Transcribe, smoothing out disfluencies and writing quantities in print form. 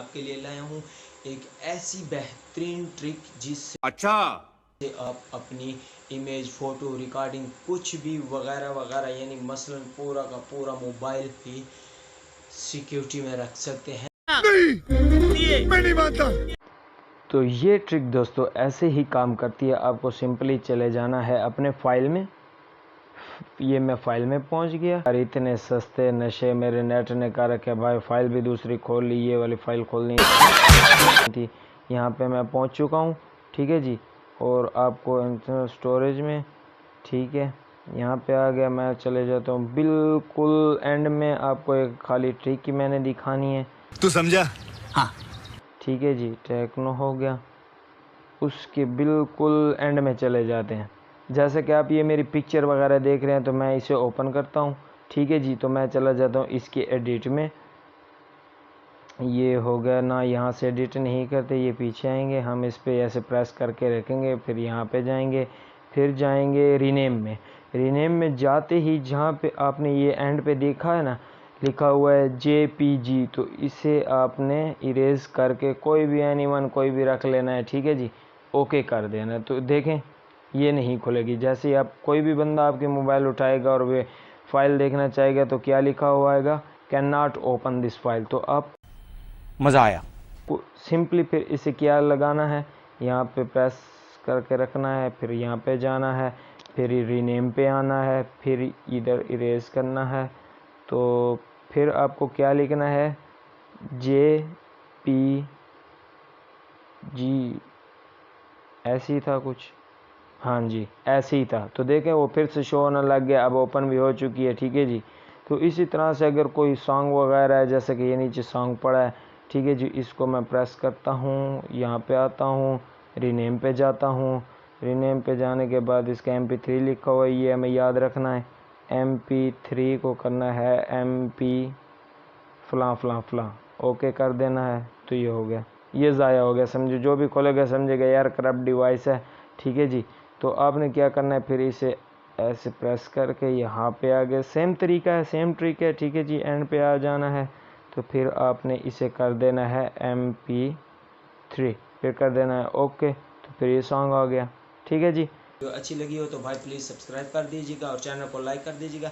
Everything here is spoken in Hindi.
आपके लिए लाया हूँ एक ऐसी बेहतरीन ट्रिक जिससे अच्छा आप अपनी इमेज, फ़ोटो, रिकॉर्डिंग कुछ भी वगैरह वगैरह यानी मसलन पूरा का पूरा मोबाइल ही सिक्योरिटी में रख सकते हैं। नहीं मैं नहीं मानता। तो ये ट्रिक दोस्तों ऐसे ही काम करती है। आपको सिंपली चले जाना है अपने फ़ाइल में। ये मैं फ़ाइल में पहुंच गया। और इतने सस्ते नशे मेरे नेट ने कर रखे भाई, फ़ाइल भी दूसरी खोल ली, ये वाली फ़ाइल खोलनी थी। यहाँ पे मैं पहुंच चुका हूँ, ठीक है जी। और आपको इंटरनल स्टोरेज में, ठीक है, यहाँ पे आ गया। मैं चले जाता हूँ बिल्कुल एंड में। आपको एक खाली ट्रिक की मैंने दिखानी है, तू समझा? हाँ ठीक है जी। टेक्नो हो गया, उसके बिल्कुल एंड में चले जाते हैं। जैसे कि आप ये मेरी पिक्चर वगैरह देख रहे हैं, तो मैं इसे ओपन करता हूँ, ठीक है जी। तो मैं चला जाता हूँ इसके एडिट में। ये हो गया ना, यहाँ से एडिट नहीं करते, ये पीछे आएंगे, हम इस पर ऐसे प्रेस करके रखेंगे, फिर यहाँ पे जाएंगे, फिर जाएंगे रीनेम में। रीनेम में जाते ही जहाँ पे आपने ये एंड पे देखा है ना, लिखा हुआ है JPG, तो इसे आपने इरेज करके कोई भी एनीवन कोई भी रख लेना है, ठीक है जी। ओके कर देना। तो देखें ये नहीं खुलेगी। जैसे ही आप कोई भी बंदा आपके मोबाइल उठाएगा और वे फाइल देखना चाहेगा, तो क्या लिखा हुआ आएगा, can not open this file. तो आप मजा आया। सिंपली फिर इसे क्या लगाना है, यहाँ पे प्रेस करके रखना है, फिर यहाँ पे जाना है, फिर रीनेम पे आना है, फिर इधर इरेज करना है। तो फिर आपको क्या लिखना है, JPG, ऐसे ही था कुछ, हाँ जी ऐसे ही था। तो देखें वो फिर से शो होने लग गया, अब ओपन भी हो चुकी है, ठीक है जी। तो इसी तरह से अगर कोई सॉन्ग वगैरह है, जैसे कि ये नीचे सॉन्ग पड़ा है, ठीक है जी, इसको मैं प्रेस करता हूँ, यहाँ पे आता हूँ, रीनेम पे जाता हूँ। रीनेम पे जाने के बाद इसका MP3 लिखा हुआ है, ये हमें याद रखना है। MP3 को करना है MP फलां फलां फलां, ओके कर देना है। तो ये हो गया, ये ज़ाया हो गया, समझो। जो भी खोलेगा समझेगा यार करप्ट डिवाइस है, ठीक है जी। तो आपने क्या करना है, फिर इसे ऐसे प्रेस करके यहाँ पे आ गए, सेम तरीका है, सेम ट्रिक है, ठीक है जी। एंड पे आ जाना है, तो फिर आपने इसे कर देना है MP3, फिर कर देना है ओके। तो फिर ये सॉन्ग आ गया, ठीक है जी। वीडियो अच्छी लगी हो तो भाई प्लीज़ सब्सक्राइब कर दीजिएगा और चैनल को लाइक कर दीजिएगा।